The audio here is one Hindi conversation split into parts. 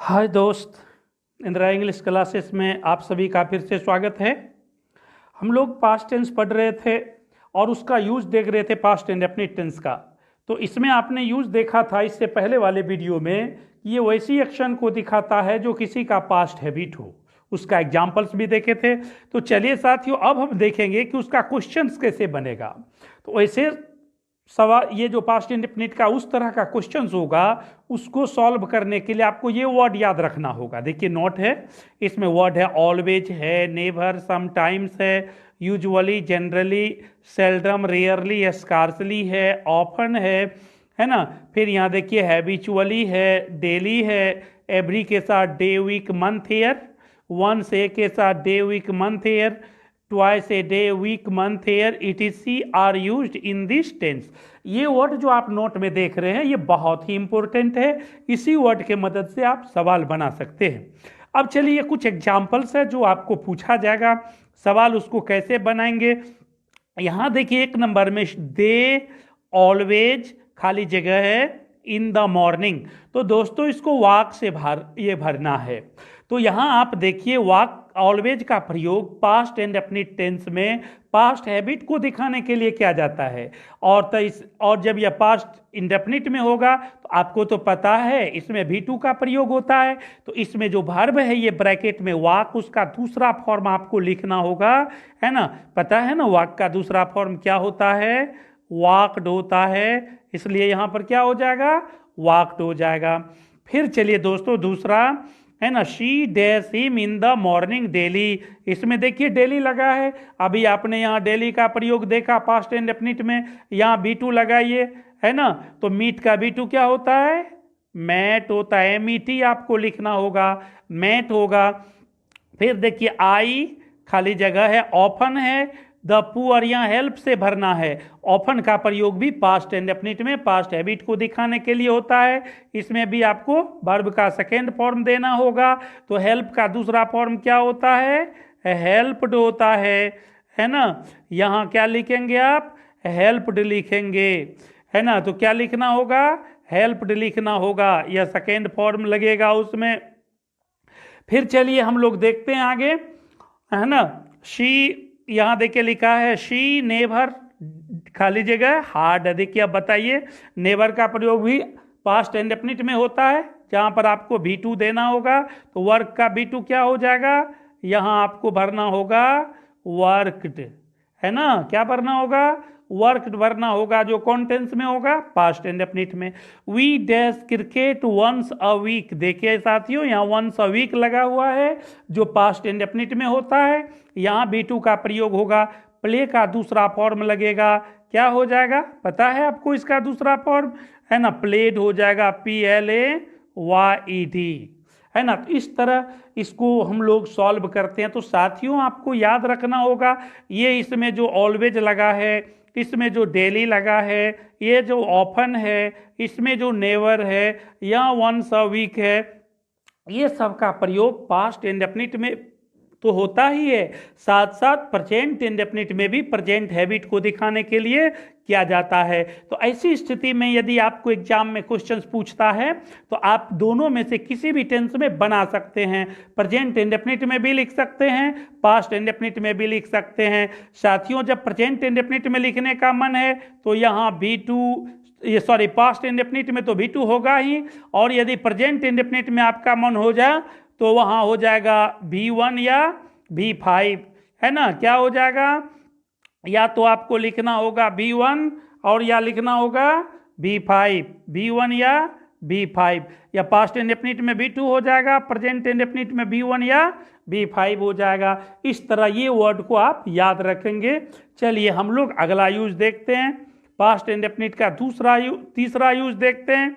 हाय दोस्त, इंदिरा इंग्लिश क्लासेस में आप सभी का फिर से स्वागत है। हम लोग पास्ट टेंस पढ़ रहे थे और उसका यूज देख रहे थे, पास्ट इंडेफिनिट टेंस का। तो इसमें आपने यूज देखा था इससे पहले वाले वीडियो में कि ये वैसी एक्शन को दिखाता है जो किसी का पास्ट हैबिट हो। उसका एग्जाम्पल्स भी देखे थे। तो चलिए साथियों, अब हम देखेंगे कि उसका क्वेश्चंस कैसे बनेगा। तो वैसे सवाल, ये जो पास्ट इंडेफिनिट का उस तरह का क्वेश्चंस होगा, उसको सॉल्व करने के लिए आपको ये वर्ड याद रखना होगा। देखिए नोट है, इसमें वर्ड है ऑलवेज है, नेवर, समटाइम्स है, usually, generally, seldom, rarely, scarcely है, ऑफन है ना। फिर यहाँ देखिए हैबिचुअली है, डेली है, एवरी के साथ day, week, month, year, once a के साथ day, week, month, year, twice a day, week, month, year, etc are used in this tense. ये वर्ड जो आप नोट में देख रहे हैं ये बहुत ही इंपॉर्टेंट है। इसी वर्ड के मदद से आप सवाल बना सकते हैं। अब चलिए कुछ एग्जाम्पल्स है जो आपको पूछा जाएगा, सवाल उसको कैसे बनाएंगे। यहां देखिए एक नंबर में दे ऑलवेज खाली जगह है इन द मॉर्निंग। तो दोस्तों इसको वाक से भरना है। तो यहां आप देखिए वाक ऑलवेज का प्रयोग पास्ट इंडेफिनिट टेंस में पास्ट हैबिट को दिखाने के लिए किया जाता है। और जब यह पास्ट इंडेफिनिट में होगा तो आपको तो पता है इसमें भी टू का प्रयोग होता है। तो इसमें जो वर्ब है ये ब्रैकेट में वाक, उसका दूसरा फॉर्म आपको लिखना होगा, है ना। पता है ना वाक का दूसरा फॉर्म क्या होता है, वाक्ड होता है। इसलिए यहां पर क्या हो जाएगा, वाक्ड हो जाएगा। फिर चलिए दोस्तों दूसरा है ना, she dash him in the morning daily. इसमें देखिए डेली लगा है, अभी आपने यहाँ डेली का प्रयोग देखा पास्ट इंडेफिनिट में, यहाँ बी टू लगाइए, है ना। तो मीट का बी टू क्या होता है, मैट होता है, मीटी आपको लिखना होगा, मैट होगा। फिर देखिए आई खाली जगह है, ऑफन है, द पुअर यहाँ हेल्प से भरना है। ऑफन का प्रयोग भी पास्ट इंडेफिनिट में पास्ट हैबिट को दिखाने के लिए होता है। इसमें भी आपको वर्ब का सेकेंड फॉर्म देना होगा। तो हेल्प का दूसरा फॉर्म क्या होता है, हेल्प्ड होता है ना। यहाँ क्या लिखेंगे आप, हेल्प्ड लिखेंगे, है ना। तो क्या लिखना होगा, हेल्प्ड लिखना होगा, यह सेकेंड फॉर्म लगेगा उसमें। फिर चलिए हम लोग देखते हैं आगे, है ना। शी यहाँ देखिए लिखा है, शी नेवर खाली जगह हार्ड। देखिए अब बताइए, नेवर का प्रयोग भी पास्ट इंडेफिनिट में होता है, जहाँ पर आपको भी टू देना होगा। तो वर्क का भी टू क्या हो जाएगा, यहाँ आपको भरना होगा वर्कड, है ना। क्या भरना होगा, वर्कड भरना होगा, जो कॉन्टेंस में होगा पास्ट इंडेफिनिट में। We dash cricket once a week. देखिए साथियों यहाँ वंस अ वीक लगा हुआ है जो पास्ट इंडेफिनिट में होता है। यहाँ बी टू का प्रयोग होगा, प्ले का दूसरा फॉर्म लगेगा, क्या हो जाएगा पता है आपको इसका दूसरा फॉर्म, है ना, प्लेड हो जाएगा, PLAYED, है ना। तो इस तरह इसको हम लोग सॉल्व करते हैं। तो साथियों आपको याद रखना होगा, ये इसमें जो ऑलवेज लगा है, इसमें जो डेली लगा है, ये जो ऑफन है, इसमें जो नेवर है, या वंस अ वीक है, ये सब का प्रयोग पास्ट इंडेफिनिट में तो होता ही है, साथ साथ प्रेजेंट इंडेफिनिट में भी प्रेजेंट हैबिट को दिखाने के लिए किया जाता है। तो ऐसी स्थिति में यदि आपको एग्जाम में क्वेश्चंस पूछता है तो आप दोनों में से किसी भी टेंस में बना सकते हैं। प्रेजेंट इंडेफिनिट में भी लिख सकते हैं, पास्ट इंडेफिनिट में भी लिख सकते हैं। साथियों जब प्रेजेंट इंडेफिनिट में लिखने का मन है तो यहाँ पास्ट इंडेफिनिट में तो भी टू होगा ही, और यदि प्रेजेंट इंडेफिनिट में आपका मन हो जाए तो वहां हो जाएगा V1 या V5, है ना। क्या हो जाएगा, या तो आपको लिखना होगा V1 और या लिखना होगा V5, V1 या V5, या पास्ट इंडेफिनिट में V2 हो जाएगा, प्रेजेंट इंडेफिनिट में V1 या V5 हो जाएगा। इस तरह ये वर्ड को आप याद रखेंगे। चलिए हम लोग अगला यूज देखते हैं, पास्ट इंडेफिनिट का तीसरा यूज देखते हैं,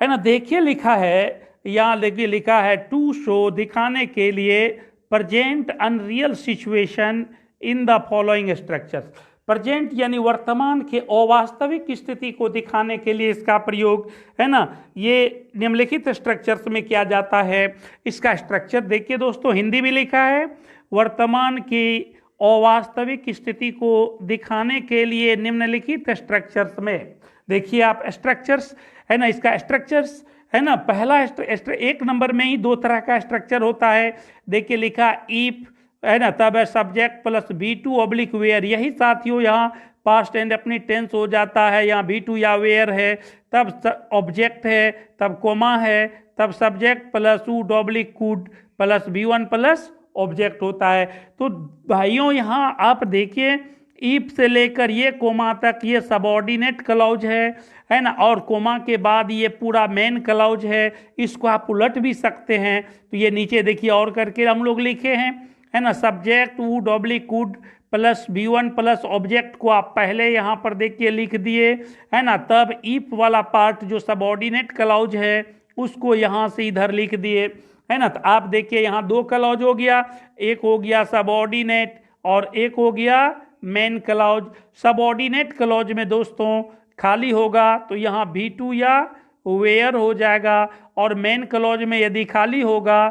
है ना। देखिए लिखा है, यहाँ देखिए लिखा है टू शो, दिखाने के लिए, present unreal situation in the following structures. Present यानी वर्तमान के अवास्तविक स्थिति को दिखाने के लिए इसका प्रयोग, है ना, ये निम्नलिखित स्ट्रक्चर्स में किया जाता है। इसका स्ट्रक्चर देखिए दोस्तों, हिंदी भी लिखा है, वर्तमान की अवास्तविक स्थिति को दिखाने के लिए निम्नलिखित स्ट्रक्चर्स में देखिए आप स्ट्रक्चर्स, है ना, इसका स्ट्रक्चर्स, है ना, पहला एक नंबर में ही दो तरह का स्ट्रक्चर होता है। देखिए लिखा इफ, है ना, तब है subject plus B2 oblique where. यही साथियों यहाँ पास्ट एंड अपनी टेंस हो जाता है। यहाँ B2 या वेयर है, तब ऑब्जेक्ट है, तब कोमा है, तब subject plus would oblique could plus B1 plus object होता है। तो भाइयों यहाँ आप देखिए, ईफ से लेकर ये कोमा तक ये सबऑर्डिनेट क्लॉज है ना, और कोमा के बाद ये पूरा मेन क्लॉज है। इसको आप उलट भी सकते हैं। तो ये नीचे देखिए और करके हम लोग लिखे हैं, है ना, subject would oblique could plus B1 plus object को आप पहले यहाँ पर देखिए लिख दिए, है ना। तब ईफ वाला पार्ट जो सबऑर्डिनेट क्लॉज है उसको यहाँ से इधर लिख दिए, है ना। तो आप देखिए यहाँ दो क्लॉज हो गया, एक हो गया सबऑर्डिनेट और एक हो गया मेन क्लॉज। सबऑर्डिनेट क्लॉज में दोस्तों खाली होगा तो यहाँ B2 या वेयर हो जाएगा, और मेन क्लॉज में यदि खाली होगा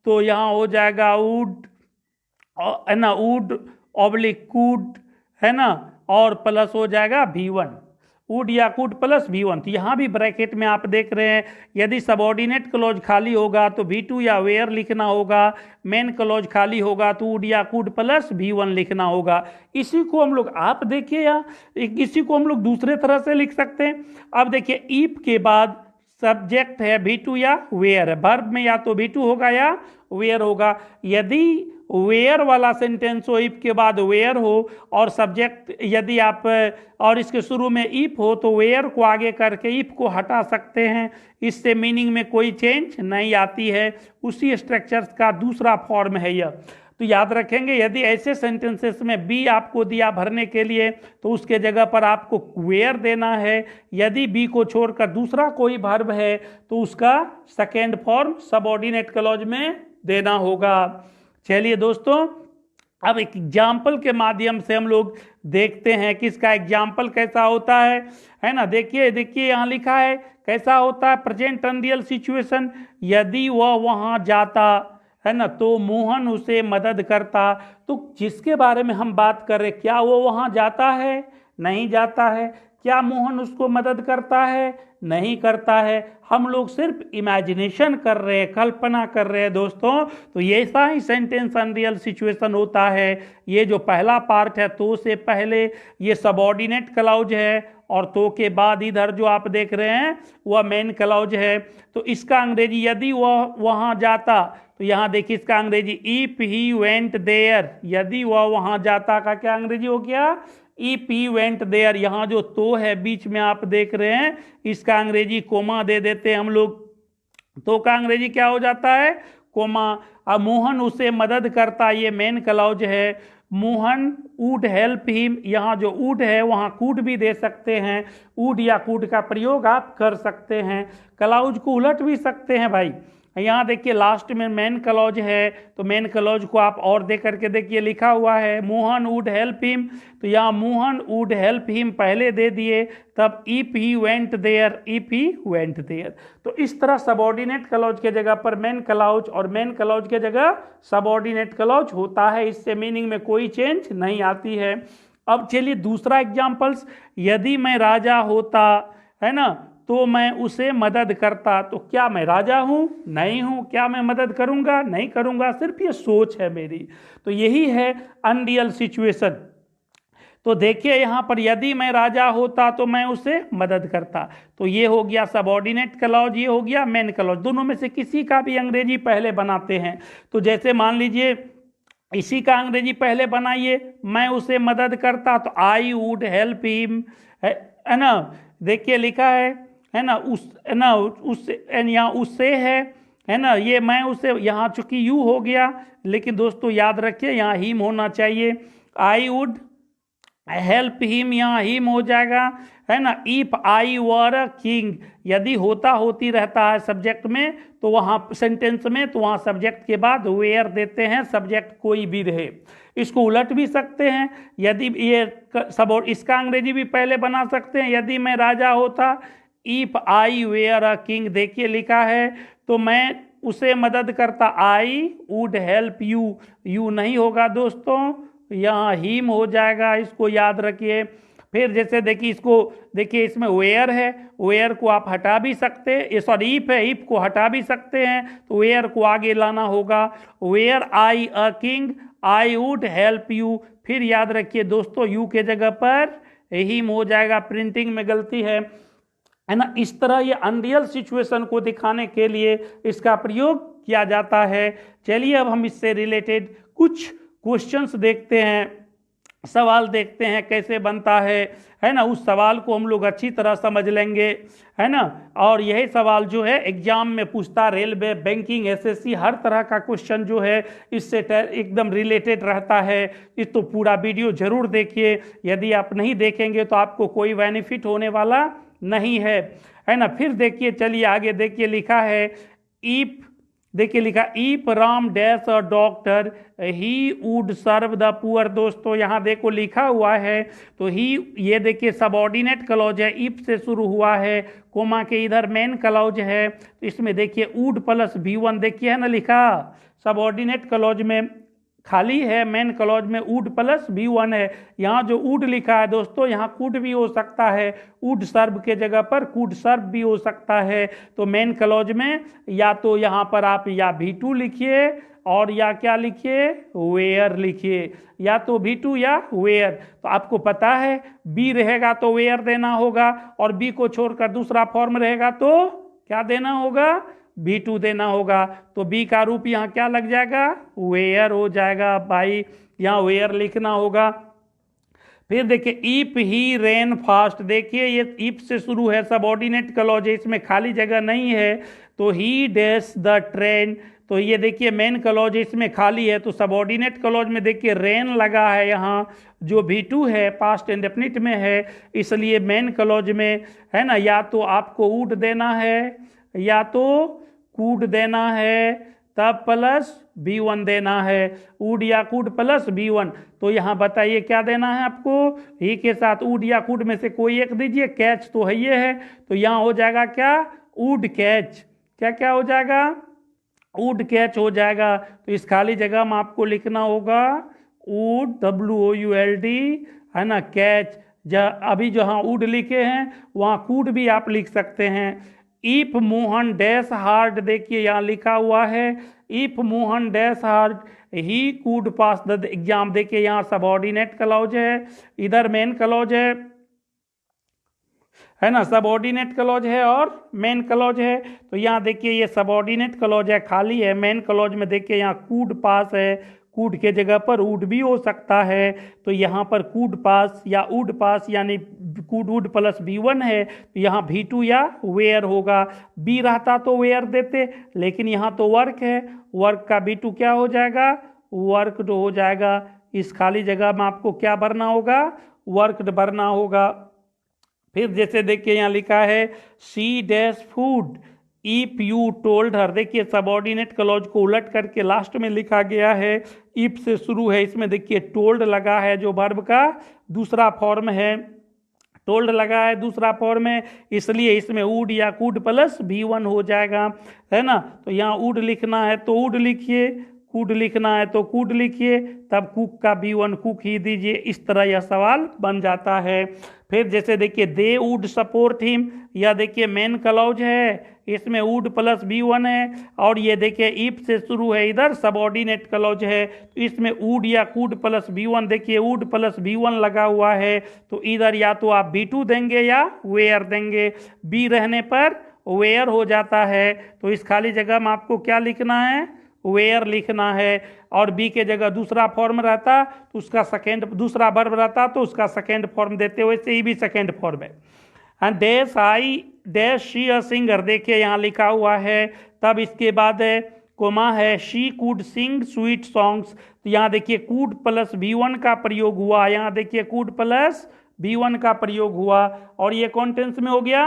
तो यहाँ हो जाएगा वुड, है ना, वुड ऑब्लिक कुड, है ना, और प्लस हो जाएगा B1, वुड या कुड प्लस B1। तो यहाँ भी ब्रैकेट में आप देख रहे हैं, यदि सबऑर्डिनेट क्लॉज खाली होगा तो B2 या वेयर लिखना होगा, मेन क्लॉज खाली होगा तो वुड या कुड प्लस B1 लिखना होगा। इसी को हम लोग, आप देखिए यहाँ, इसी को हम लोग दूसरे तरह से लिख सकते हैं। अब देखिए ईफ के बाद सब्जेक्ट है B2 या वेयर है, वर्ब में या तो B2 होगा या वेयर होगा। यदि वेयर वाला सेंटेंस हो, इफ के बाद वेयर हो, और सब्जेक्ट यदि आप और इसके शुरू में इफ हो तो वेयर को आगे करके इफ को हटा सकते हैं। इससे मीनिंग में कोई चेंज नहीं आती है। उसी स्ट्रक्चर्स का दूसरा फॉर्म है यह। तो याद रखेंगे, यदि ऐसे सेंटेंसेस में बी आपको दिया भरने के लिए तो उसके जगह पर आपको वेयर देना है। यदि बी को छोड़कर दूसरा कोई वर्ब है तो उसका सेकेंड फॉर्म सबऑर्डिनेट क्लॉज में देना होगा। चलिए दोस्तों, अब एक एग्जाम्पल के माध्यम से हम लोग देखते हैं कि इसका एग्जाम्पल कैसा होता है ना। देखिए देखिए यहाँ लिखा है कैसा होता है, प्रेजेंट अनरियल सिचुएशन। यदि वह वहाँ जाता, है ना, तो मोहन उसे मदद करता। तो जिसके बारे में हम बात कर रहे, क्या वो वहाँ जाता है? नहीं जाता है। क्या मोहन उसको मदद करता है? नहीं करता है। हम लोग सिर्फ इमेजिनेशन कर रहे हैं, कल्पना कर रहे हैं दोस्तों। तो ये ऐसा ही सेंटेंस अनरियल सिचुएशन होता है। ये जो पहला पार्ट है, तो से पहले ये सबऑर्डिनेट क्लॉज है, और तो के बाद इधर जो आप देख रहे हैं वह मेन क्लॉज है। तो इसका अंग्रेजी, यदि वह वहाँ जाता, तो यहाँ देखिए इसका अंग्रेजी इफ ही वेंट देयर। यदि वह वहाँ जाता का क्या अंग्रेजी हो गया? If he went there. यहाँ जो तो है बीच में आप देख रहे हैं, इसका अंग्रेजी कोमा दे देते हैं हम लोग। तो का अंग्रेजी क्या हो जाता है? कोमा। अब मोहन उसे मदद करता, ये मेन क्लॉज है। मोहन वुड हेल्प हिम, यहाँ जो वुड है वहाँ कुड भी दे सकते हैं। वुड या कुड का प्रयोग आप कर सकते हैं। क्लॉज को उलट भी सकते हैं भाई। यहाँ देखिए लास्ट में मेन क्लॉज है, तो मेन क्लॉज को आप और दे करके देखिए लिखा हुआ है मोहन वुड हेल्प हिम। तो यहाँ मोहन वुड हेल्प हिम पहले दे दिए, तब if he went there, if he went there. तो इस तरह सबऑर्डिनेट क्लॉज के जगह पर मेन क्लॉज और मेन क्लॉज के जगह सबऑर्डिनेट क्लॉज होता है। इससे मीनिंग में कोई चेंज नहीं आती है। अब चलिए दूसरा एग्जाम्पल्स। यदि मैं राजा होता, है ना, तो मैं उसे मदद करता। तो क्या मैं राजा हूं? नहीं हूं। क्या मैं मदद करूंगा? नहीं करूंगा। सिर्फ ये सोच है मेरी। तो यही है अनरियल सिचुएशन। तो देखिए यहाँ पर, यदि मैं राजा होता तो मैं उसे मदद करता। तो ये हो गया सबऑर्डिनेट क्लॉज, ये हो गया मेन क्लॉज। दोनों में से किसी का भी अंग्रेजी पहले बनाते हैं। तो जैसे मान लीजिए इसी का अंग्रेजी पहले बनाइए, मैं उसे मदद करता, तो आई वुड हेल्प हिम, है ना। देखिए लिखा है ना, उस, है ना, उससे, यहाँ उससे है ना, ये मैं उसे, यहाँ चूंकि यू हो गया, लेकिन दोस्तों याद रखिए यहाँ हिम होना चाहिए। आई वुड हेल्प हिम, यहाँ हिम हो जाएगा, है ना। If I were a king, यदि होता होती रहता है सब्जेक्ट में, तो वहाँ सेंटेंस में, तो वहाँ सब्जेक्ट के बाद वेयर देते हैं, सब्जेक्ट कोई भी रहे। इसको उलट भी सकते हैं। यदि ये सब, इसका अंग्रेजी भी पहले बना सकते हैं, यदि मैं राजा होता, if I were a king. देखिए लिखा है, तो मैं उसे मदद करता, I would help you. You नहीं होगा दोस्तों, यहाँ हिम हो जाएगा, इसको याद रखिए। फिर जैसे देखिए इसको, देखिए इसमें वेयर है, वेयर को आप हटा भी सकते हैं, सॉरी ईफ है, ईफ को हटा भी सकते हैं, तो वेयर को आगे लाना होगा। Were I a king I would help you. फिर याद रखिए दोस्तों, यू के जगह पर हिम हो जाएगा, प्रिंटिंग में गलती है ना। इस तरह ये अनरियल सिचुएशन को दिखाने के लिए इसका प्रयोग किया जाता है। चलिए अब हम इससे रिलेटेड कुछ क्वेश्चंस देखते हैं, सवाल देखते हैं कैसे बनता है ना। उस सवाल को हम लोग अच्छी तरह समझ लेंगे, है ना। और यही सवाल जो है एग्जाम में पूछता, रेलवे, बैंकिंग, एसएससी, हर तरह का क्वेश्चन जो है इससे एकदम रिलेटेड रहता है। इस तो पूरा वीडियो जरूर देखिए, यदि आप नहीं देखेंगे तो आपको कोई बेनिफिट होने वाला नहीं है ना। फिर देखिए, चलिए आगे देखिए, लिखा है ईप, देखिए लिखा ईप Ram dash a doctor he would serve the poor. दोस्तों यहाँ देखो लिखा हुआ है, तो ही, ये देखिए सबऑर्डिनेट क्लॉज है, ईप से शुरू हुआ है, कोमा के इधर मेन क्लॉज है, तो इसमें देखिए वुड प्लस V1, देखिए है ना लिखा, सबऑर्डिनेट क्लॉज में खाली है, मेन क्लॉज में वुड प्लस V1 है। यहाँ जो वुड लिखा है दोस्तों, यहाँ कुड भी हो सकता है, वुड सर्व के जगह पर कुड सर्व भी हो सकता है। तो मेन क्लॉज में या तो यहाँ पर आप या V2 लिखिए और या क्या लिखिए, वेयर लिखिए, या तो V2 या वेयर। तो आपको पता है बी रहेगा तो वेयर देना होगा, और बी को छोड़कर दूसरा फॉर्म रहेगा तो क्या देना होगा, V2 देना होगा। तो बी का रूप यहाँ क्या लग जाएगा, वेयर हो जाएगा भाई, यहाँ वेयर लिखना होगा। फिर देखिए ईप ही रेन फास्ट, देखिए ये ईप से शुरू है, सबऑर्डिनेट क्लॉज है, इसमें खाली जगह नहीं है, तो ही डैश द ट्रेन। तो ये देखिए मेन क्लॉज है, इसमें खाली है, तो सबऑर्डिनेट क्लॉज में देखिए रेन लगा है, यहाँ जो V2 है पास्ट इंडेफिनिट में है, इसलिए मेन क्लॉज में है ना, या तो आपको वुड देना है या तो कूड देना है, तब प्लस V1 देना है, वुड या कूड प्लस V1। तो यहाँ बताइए क्या देना है आपको, ही के साथ वुड या कूड में से कोई एक दीजिए, कैच तो है ये है, तो यहाँ हो जाएगा क्या, वुड कैच, क्या क्या हो जाएगा, वुड कैच हो जाएगा। तो इस खाली जगह में आपको लिखना होगा वुड, WOULD, है ना, कैच। अभी जहाँ वुड लिखे हैं वहाँ कूड भी आप लिख सकते हैं। इफ मोहन डैश हार्ड, देखिए यहाँ लिखा हुआ है if Mohan dash hard he could pass the exam, देखिए यहाँ सबऑर्डिनेट क्लॉज है, इधर मेन क्लॉज है ना, सबऑर्डिनेट क्लॉज है और मेन क्लॉज है। तो यहाँ देखिए ये सबऑर्डिनेट क्लॉज है, खाली है, मेन क्लॉज में देखिए यहाँ कूड पास है, कूड के जगह पर वुड भी हो सकता है, तो यहाँ पर कूड पास या वुड पास यानी कूड वुड प्लस V1 है, तो यहाँ V2 या वेयर होगा। बी रहता तो वेयर देते, लेकिन यहाँ तो वर्क है, वर्क का V2 क्या हो जाएगा, वर्क हो जाएगा। इस खाली जगह में आपको क्या भरना होगा, वर्क भरना होगा। फिर जैसे देखिए यहाँ लिखा है C dash food if you told her, देखिए सबऑर्डिनेट क्लॉज को उलट करके लास्ट में लिखा गया है, इफ से शुरू है, इसमें देखिए टोल्ड लगा है जो वर्ब का दूसरा फॉर्म है, टोल्ड लगा है दूसरा फॉर्म है, इसलिए इसमें वुड या कूड प्लस V1 हो जाएगा, है ना। तो यहाँ वुड लिखना है तो वुड लिखिए, कूड लिखना है तो कूड लिखिए, तब कुक का V1 कुक ही दीजिए। इस तरह यह सवाल बन जाता है। फिर जैसे देखिए दे वुड सपोर्ट हिम, यह देखिए मेन क्लॉज है, इसमें वुड प्लस V1 है, और ये देखिए इफ से शुरू है, इधर सबऑर्डिनेट क्लॉज है, तो इसमें वुड या कूड प्लस V1, देखिए वुड प्लस V1 लगा हुआ है, तो इधर या तो आप V2 देंगे या वेयर देंगे, बी रहने पर वेयर हो जाता है। तो इस खाली जगह में आपको क्या लिखना है, वेयर लिखना है, और बी के जगह दूसरा फॉर्म रहता तो उसका सेकेंड, दूसरा वर्ब रहता तो उसका सेकेंड फॉर्म देते, वैसे ही भी सेकेंड फॉर्म है। And dash I dash she a singer, देखिए यहाँ लिखा हुआ है, तब इसके बाद है कोमा है, she could sing sweet songs, तो यहाँ देखिए कूड प्लस V1 का प्रयोग हुआ, यहाँ देखिए कूड प्लस V1 का प्रयोग हुआ, और ये कौन टेंस में हो गया,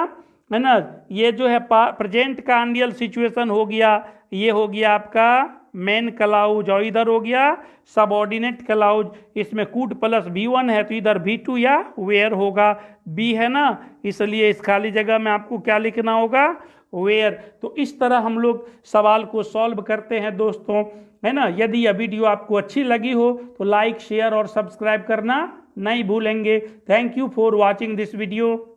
है ना, ये जो है प्रेजेंट का अनरियल सिचुएशन हो गया, ये हो गया आपका मेन क्लाउज, और इधर हो गया सबऑर्डिनेट क्लाउज, इसमें कूड प्लस V1 है तो इधर V2 या वेयर होगा, बी है ना, इसलिए इस खाली जगह में आपको क्या लिखना होगा, वेयर। तो इस तरह हम लोग सवाल को सॉल्व करते हैं दोस्तों, है ना। यदि यह वीडियो आपको अच्छी लगी हो तो लाइक, शेयर और सब्सक्राइब करना नहीं भूलेंगे। Thank you for watching this video.